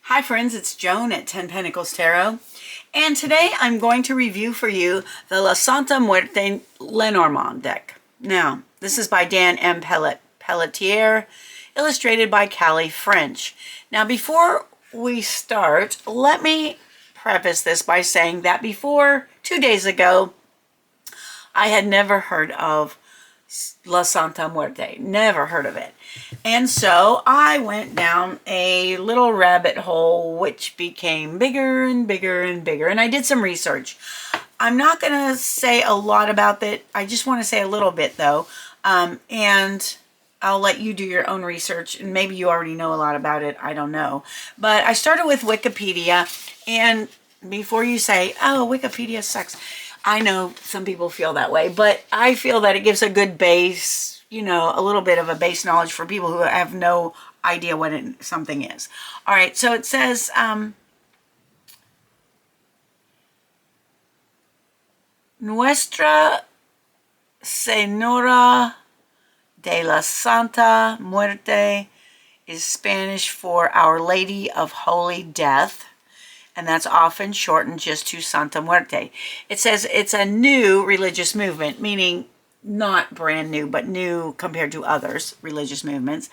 Hi friends, it's Joan at 10 Pentacles Tarot, and today I'm going to review for you the Santa Muerte and Lenormand deck. Now, this is by Dan M. Pelletier, illustrated by Callie French. Now, before we start, let me preface this by saying that before 2 days ago, I had never heard of La Santa Muerte, never heard of it. And so I went down a little rabbit hole, which became bigger and bigger and bigger. And I did some research. I'm not going to say a lot about it. I just want to say a little bit, though. And I'll let you do your own research. And maybe you already know a lot about it. I don't know. But I started with Wikipedia. And before you say, oh, Wikipedia sucks, I know some people feel that way, but I feel that it gives a good base, you know, a little bit of a base knowledge for people who have no idea what something is. All right, so it says, Nuestra Señora de la Santa Muerte is Spanish for Our Lady of Holy Death. And that's often shortened just to Santa Muerte. It says it's a new religious movement, meaning not brand new, but new compared to others religious movements.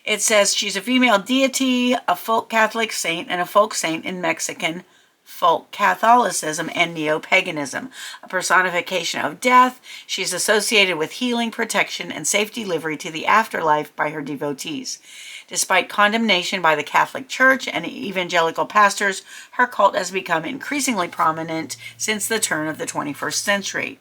It says she's a female deity, a folk Catholic saint, and a folk saint in Mexican folk Catholicism and neo-paganism. A personification of death, she's associated with healing, protection, and safe delivery to the afterlife by her devotees. Despite condemnation by the Catholic Church and evangelical pastors, her cult has become increasingly prominent since the turn of the 21st century.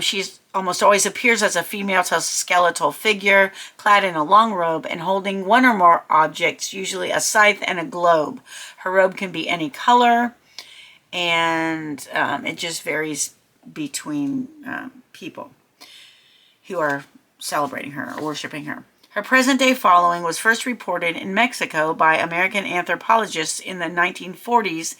She almost always appears as a female to skeletal figure, clad in a long robe and holding one or more objects, usually a scythe and a globe. Her robe can be any color, and it just varies between people who are celebrating her or worshiping her. Her present-day following was first reported in Mexico by American anthropologists in the 1940s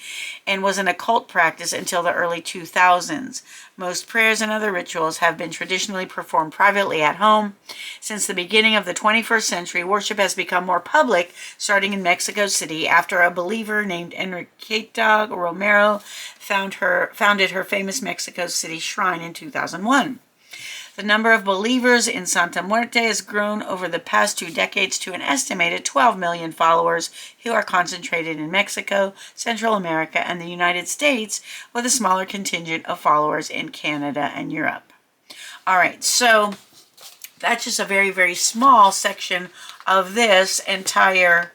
and was an occult practice until the early 2000s. Most prayers and other rituals have been traditionally performed privately at home. Since the beginning of the 21st century, worship has become more public, starting in Mexico City after a believer named Enriqueta Romero founded her famous Mexico City shrine in 2001. The number of believers in Santa Muerte has grown over the past 2 decades to an estimated 12 million followers who are concentrated in Mexico, Central America, and the United States, with a smaller contingent of followers in Canada and Europe. All right, so that's just a very, very small section of this entire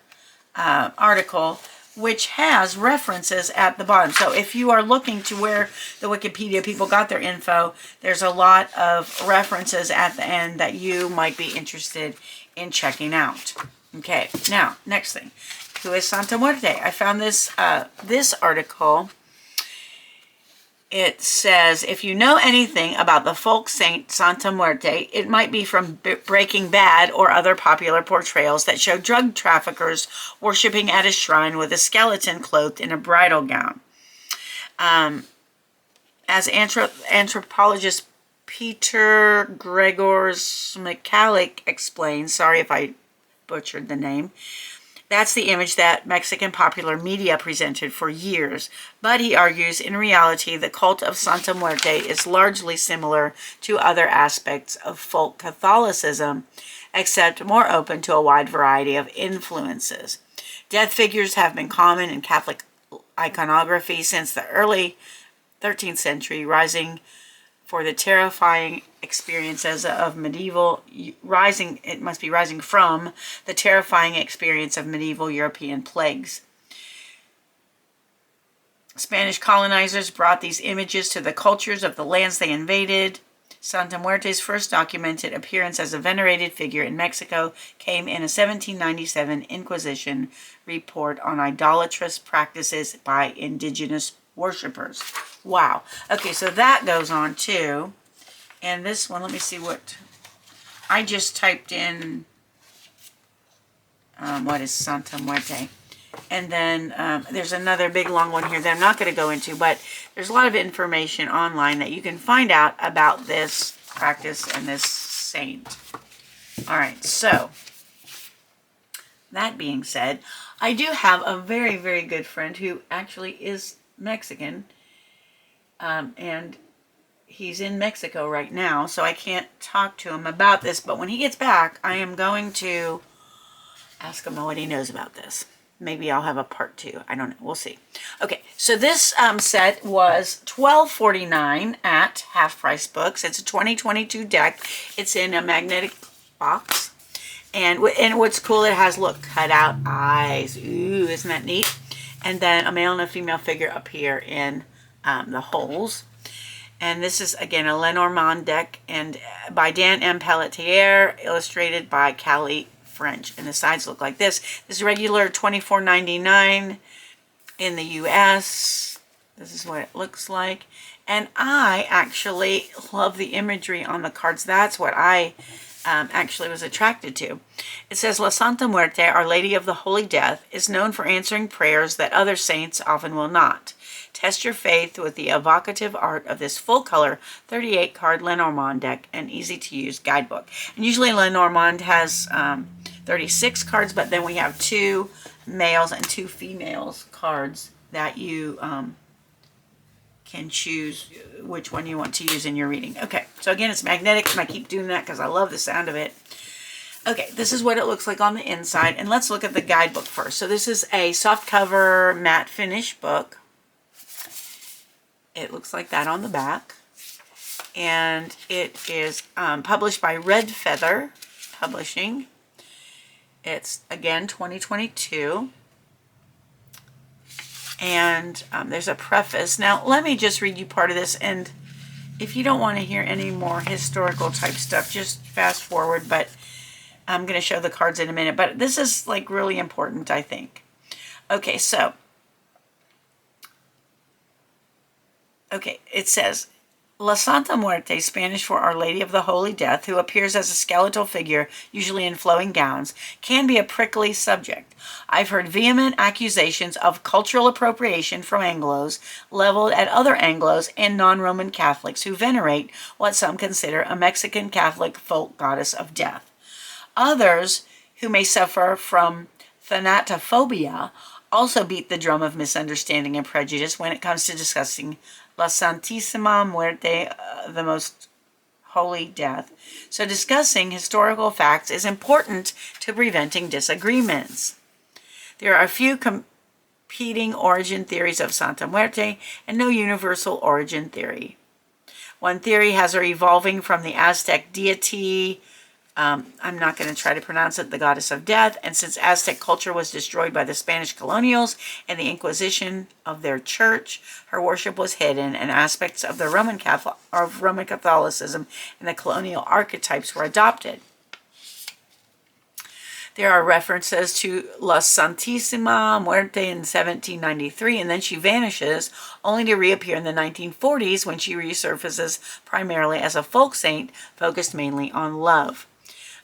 article, which has references at the bottom. So if you are looking to where the Wikipedia people got their info, there's a lot of references at the end that you might be interested in checking out. Okay, now, next thing. Who is Santa Muerte? I found this article. It says, if you know anything about the folk saint Santa Muerte, it might be from Breaking Bad or other popular portrayals that show drug traffickers worshiping at a shrine with a skeleton clothed in a bridal gown. As anthropologist Peter Gregors McCallick explains, sorry if I butchered the name, that's the image that Mexican popular media presented for years. But he argues, in reality, the cult of Santa Muerte is largely similar to other aspects of folk Catholicism, except more open to a wide variety of influences. Death figures have been common in Catholic iconography since the early 13th century, rising for the terrifying experiences of it must be rising from the terrifying experience of medieval European plagues. Spanish colonizers brought these images to the cultures of the lands they invaded. Santa Muerte's first documented appearance as a venerated figure in Mexico came in a 1797 Inquisition report on idolatrous practices by indigenous worshippers. Wow. Okay, so that goes on too. And this one, let me see what I just typed in. What is Santa Muerte? And then there's another big long one here that I'm not going to go into, but there's a lot of information online that you can find out about this practice and this saint. All right, so That being said, I do have a very, very good friend who actually is Mexican, and he's in Mexico right now, so I can't talk to him about this, but when he gets back, I am going to ask him what he knows about this. Maybe I'll have a part 2. I don't know. We'll see. Okay, so this set was $12.49 at Half Price Books. It's a 2022 deck. It's in a magnetic box. And what's cool, it has, look, cutout eyes. Ooh, isn't that neat? And then a male and a female figure appear in the holes. And this is, again, a Lenormand deck and by Dan M. Pelletier, illustrated by Callie French. And the sides look like this. This is regular $24.99 in the US. This is what it looks like. And I actually love the imagery on the cards. That's what I actually was attracted to. It says, La Santa Muerte, Our Lady of the Holy Death, is known for answering prayers that other saints often will not. Test your faith with the evocative art of this full-color 38-card Lenormand deck and easy-to-use guidebook. And usually Lenormand has 36 cards, but then we have 2 males and 2 females cards that you can choose which one you want to use in your reading. Okay, so again, it's magnetic, and I keep doing that because I love the sound of it. Okay, this is what it looks like on the inside, and let's look at the guidebook first. So this is a soft cover matte finish book. It looks like that on the back, and it is published by Red Feather Publishing. It's, again, 2022. And there's a preface. Now, let me just read you part of this. And if you don't want to hear any more historical type stuff, just fast forward. But I'm going to show the cards in a minute. But this is, like, really important, I think. Okay, so. Okay, it says, La Santa Muerte, Spanish for Our Lady of the Holy Death, who appears as a skeletal figure, usually in flowing gowns, can be a prickly subject. I've heard vehement accusations of cultural appropriation from Anglos leveled at other Anglos and non-Roman Catholics who venerate what some consider a Mexican Catholic folk goddess of death. Others, who may suffer from thanatophobia, also beat the drum of misunderstanding and prejudice when it comes to discussing La Santísima Muerte, the most holy death. So discussing historical facts is important to preventing disagreements. There are a few competing origin theories of Santa Muerte and no universal origin theory. One theory has her evolving from the Aztec deity, I'm not going to try to pronounce it, the goddess of death, and since Aztec culture was destroyed by the Spanish colonials and the Inquisition of their church, her worship was hidden and aspects of the Roman Catholicism and the colonial archetypes were adopted. There are references to La Santísima Muerte in 1793, and then she vanishes, only to reappear in the 1940s when she resurfaces primarily as a folk saint focused mainly on love.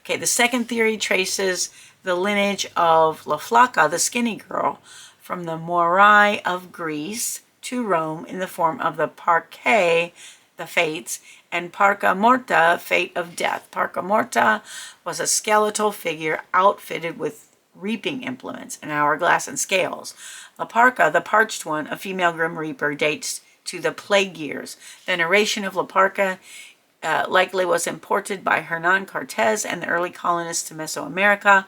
Okay, the second theory traces the lineage of La Flaca, the skinny girl, from the Moirai of Greece to Rome in the form of the Parcae, the Fates, and Parca Morta, Fate of Death. Parca Morta was a skeletal figure outfitted with reaping implements, an hourglass, and scales. La Parca, the Parched One, a female Grim Reaper, dates to the Plague Years. Veneration of La Parca likely was imported by Hernan Cortez and the early colonists to Mesoamerica,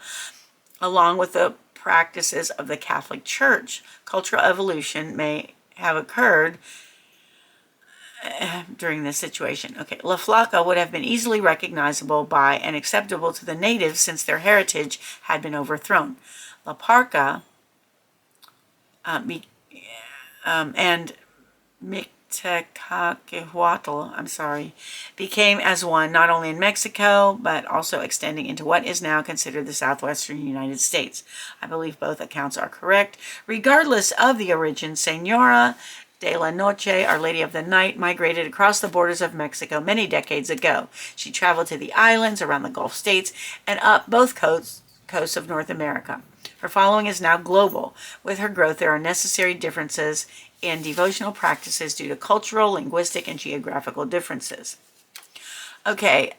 along with the practices of the Catholic Church. Cultural evolution may have occurred during this situation. Okay, La Flaca would have been easily recognizable by and acceptable to the natives since their heritage had been overthrown. La Parca and Mictecacihuatl, became as one not only in Mexico, but also extending into what is now considered the southwestern United States. I believe both accounts are correct. Regardless of the origin, Señora de la Noche, Our Lady of the Night, migrated across the borders of Mexico many decades ago. She traveled to the islands, around the Gulf states, and up both coasts of North America. Her following is now global. With her growth, there are necessary differences in devotional practices due to cultural, linguistic, and geographical differences. Okay,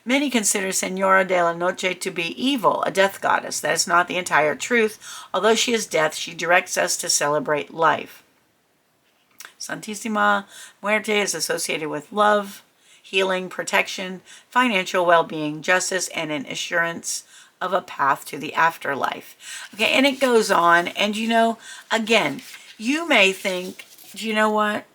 Many consider Senora de la Noche to be evil, a death goddess. That is not the entire truth. Although she is death, she directs us to celebrate life. Santísima Muerte is associated with love, healing, protection, financial well-being, justice, and an assurance of a path to the afterlife. Okay, and it goes on, and you know, again, you may think, do you know what?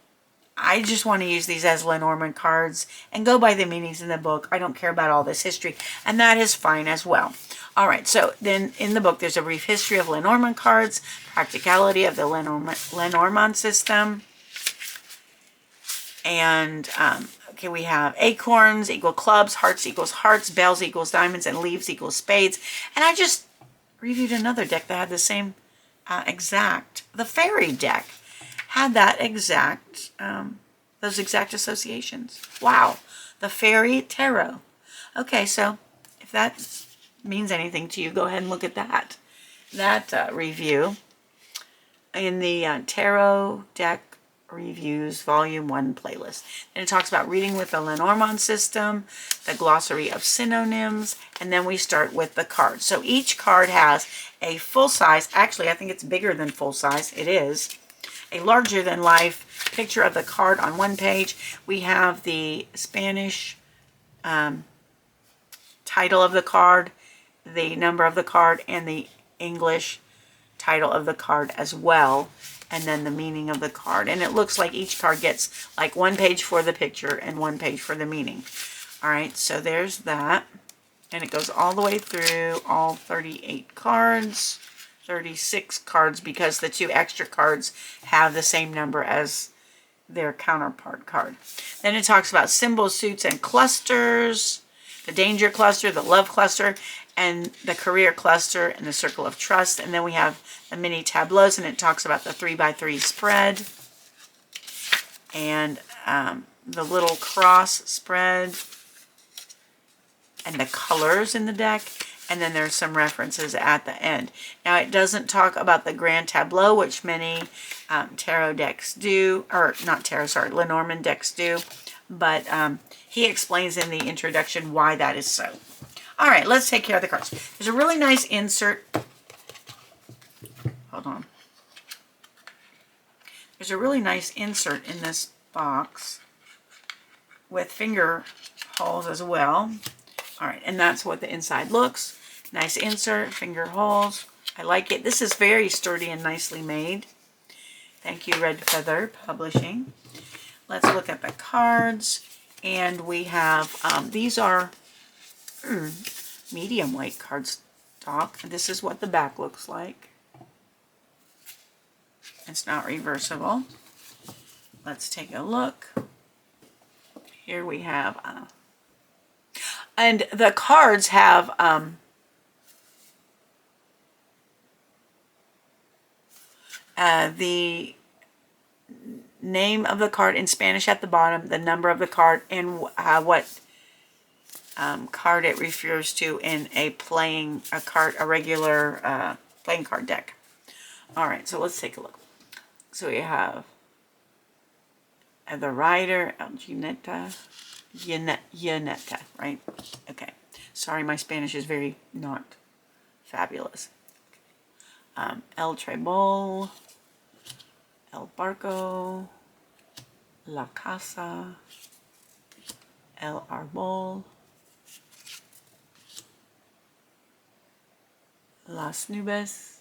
I just want to use these as Lenormand cards and go by the meanings in the book. I don't care about all this history, and that is fine as well. All right, so then in the book, there's a brief history of Lenormand cards, practicality of the Lenormand system, and okay, we have acorns equal clubs, hearts equals hearts, bells equals diamonds, and leaves equals spades. And I just reviewed another deck that had the same the fairy deck had that exact, those exact associations. Wow, the fairy tarot. Okay, so if that means anything to you, go ahead and look at that review in the tarot deck reviews volume 1 playlist. And it talks about reading with the Lenormand system, the glossary of synonyms, and then we start with the cards. So each card has a full size, actually I think it's bigger than full size, it is, a larger than life picture of the card on one page. We have the Spanish title of the card, the number of the card, and the English title of the card as well, and then the meaning of the card. And it looks like each card gets like one page for the picture and one page for the meaning. All right, so there's that. And it goes all the way through all 38 cards. 36 cards because the 2 extra cards have the same number as their counterpart card. Then it talks about symbols, suits, and clusters. The danger cluster, the love cluster, and the career cluster, and the circle of trust. And then we have the mini tableaus, and it talks about the 3x3 spread and the little cross spread and the colors in the deck. And then there's some references at the end. Now, it doesn't talk about the grand tableau, which many tarot decks do, or not tarot, sorry, Lenormand decks do. But he explains in the introduction why that is so. All right, let's take care of the cards. There's a really nice insert. Hold on. There's a really nice insert in this box with finger holes as well. All right, and that's what the inside looks. Nice insert, finger holes. I like it. This is very sturdy and nicely made. Thank you, Red Feather Publishing. Let's look at the cards. And we have, these are medium weight cardstock. This is what the back looks like. It's not reversible. Let's take a look. Here we have... and the cards have the name of the card in Spanish at the bottom, the number of the card, and what card it refers to in a regular playing card deck. All right, so let's take a look. So we have the rider, El Gineta. Yaneta, right? Okay. Sorry, my Spanish is very not fabulous. El Trebol, El Barco, La Casa, El Arbol, Las Nubes,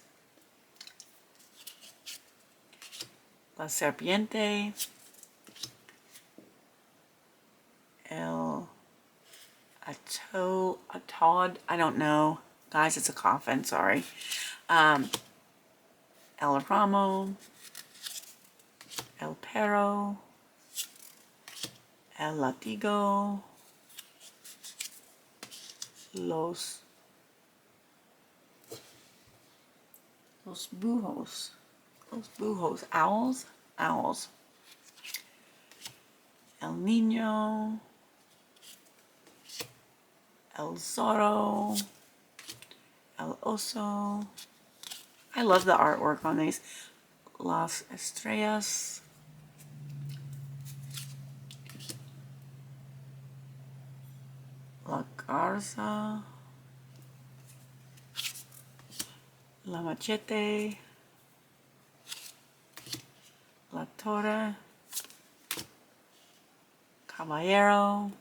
La Serpiente, El Atod, I don't know. Guys, it's a coffin, sorry. El Ramo, El Perro, El Latigo, Los Bujos, owls, El Niño, El Zorro, El Oso. I love the artwork on these. Las Estrellas. La Garza, La Machete, La Torre, Caballero.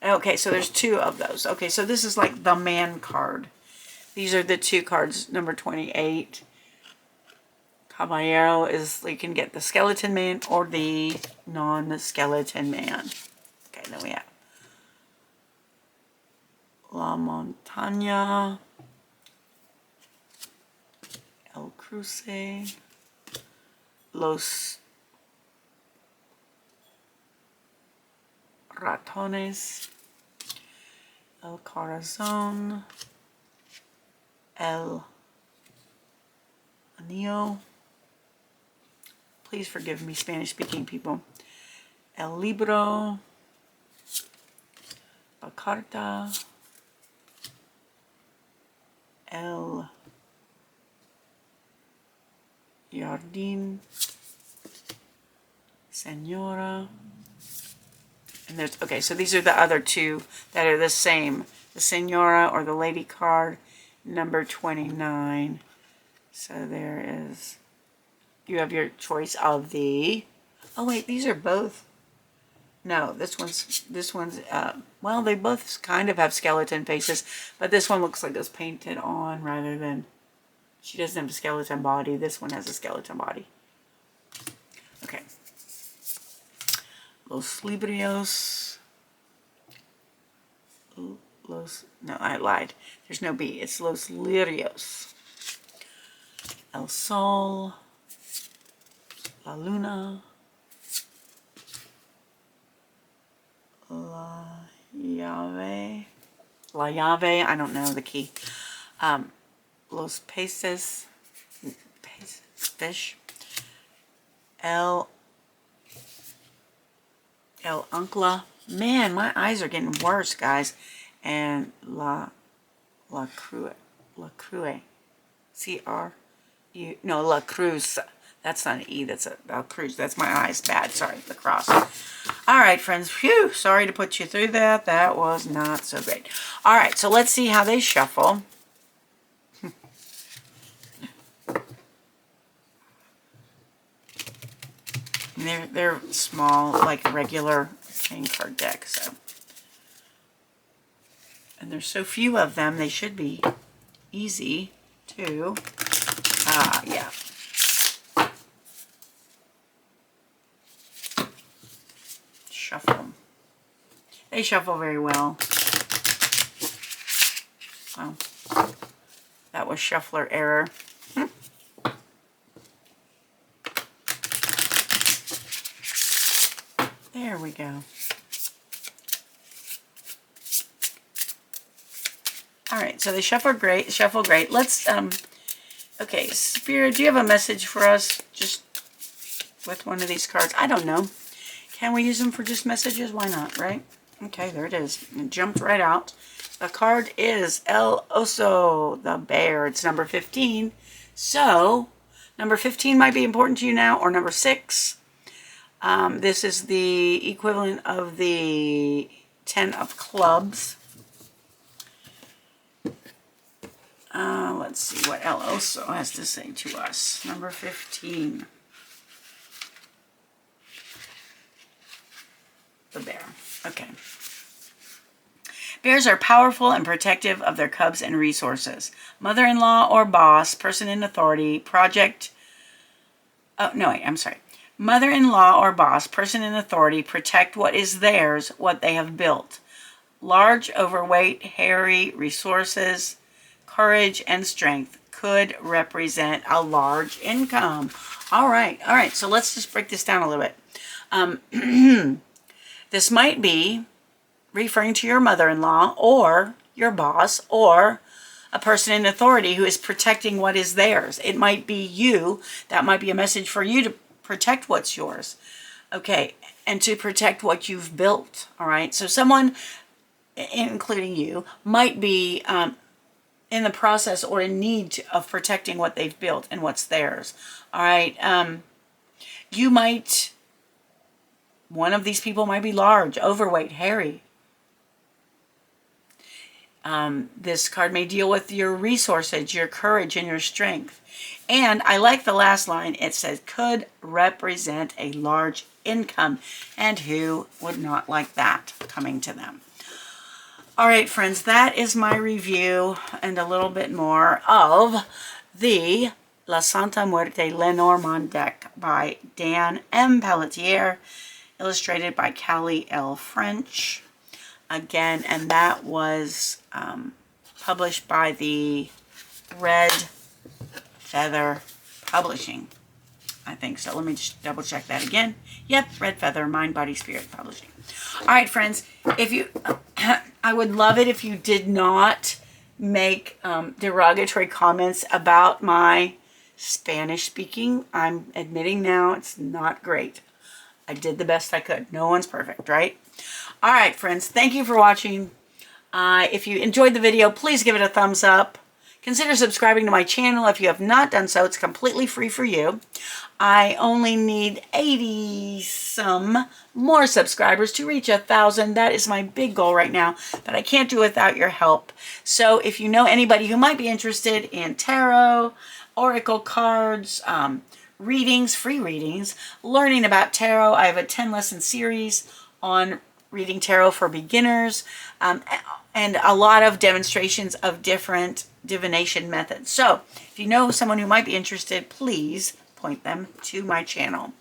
Okay, so there's 2 of those. Okay, so this is like the man card. These are the 2 cards, number 28. Caballero is, you can get the skeleton man or the non-skeleton man. Okay, then we have La Montaña, El Cruce, Los Ratones, El Corazón, El Anillo. Please forgive me, Spanish-speaking people. El Libro, La Carta, El Jardín, Señora. And there's, okay, so these are the other 2 that are the same. The Senora or the lady card, number 29. So there is, you have your choice of the, oh wait, these are both, no, this one's, well, they both kind of have skeleton faces, but this one looks like it's painted on rather than, she doesn't have a skeleton body. This one has a skeleton body. Okay. Los Librios. No, I lied. There's no B. It's Los Lirios. El Sol. La Luna. La Llave. La Llave. I don't know the key. Los Peces. Fish. El Ancla. Man, my eyes are getting worse, guys. And La Crue. C-R-U. No, La Cruz. That's not an E. That's a La Cruz. That's my eyes. Bad. Sorry. La Crosse. All right, friends. Phew. Sorry to put you through that. That was not so great. All right. So let's see how they shuffle. They're small, like a regular playing card deck. So, and there's so few of them, they should be easy to, yeah. Shuffle them. They shuffle very well. Well, that was shuffler error. There we go. All right, so they shuffle great. Let's, okay, Spirit, do you have a message for us just with one of these cards? I don't know. Can we use them for just messages? Why not, right? Okay, there it is. It jumped right out. The card is El Oso, the bear. It's number 15. So, number 15 might be important to you now, or number 6. This is the equivalent of the 10 of clubs. Let's see what El Oso has to say to us. Number 15. The bear. Okay. Bears are powerful and protective of their cubs and resources. Mother-in-law or boss, person in authority, Mother-in-law or boss, person in authority, protect what is theirs, what they have built. Large, overweight, hairy, resources, courage, and strength could represent a large income. All right. So let's just break this down a little bit. This might be referring to your mother-in-law or your boss or a person in authority who is protecting what is theirs. It might be you. That might be a message for you to protect what's yours. Okay, and to protect what you've built. All right, so someone, including you, might be in the process or in need of protecting what they've built and what's theirs. All right, you might, one of these people might be large, overweight, hairy, This card may deal with your resources, your courage, and your strength. And I like the last line. It says, could represent a large income. And who would not like that coming to them? All right, friends, that is my review and a little bit more of the La Santa Muerte Lenormand deck by Dan M. Pelletier, illustrated by Callie L. French. Again, and that was published by the Red Feather Publishing. I think so. Let me just double check that again. Yep, Red Feather, Mind, Body, Spirit Publishing. All right, friends, if you, I would love it if you did not make derogatory comments about my Spanish speaking. I'm admitting now it's not great. I did the best I could. No one's perfect, right? All right, friends, thank you for watching. If you enjoyed the video, please give it a thumbs up. Consider subscribing to my channel if you have not done so. It's completely free for you. I only need 80-some more subscribers to reach 1,000. That is my big goal right now, but I can't do it without your help. So if you know anybody who might be interested in tarot, oracle cards, readings, free readings, learning about tarot, I have a 10-lesson series on reading tarot for beginners, and a lot of demonstrations of different divination methods. So if you know someone who might be interested, please point them to my channel.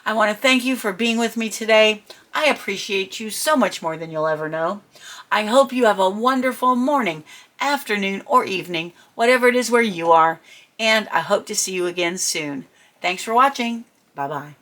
I want to thank you for being with me today. I appreciate you so much more than you'll ever know. I hope you have a wonderful morning, afternoon, or evening, whatever it is where you are, and I hope to see you again soon. Thanks for watching. Bye-bye.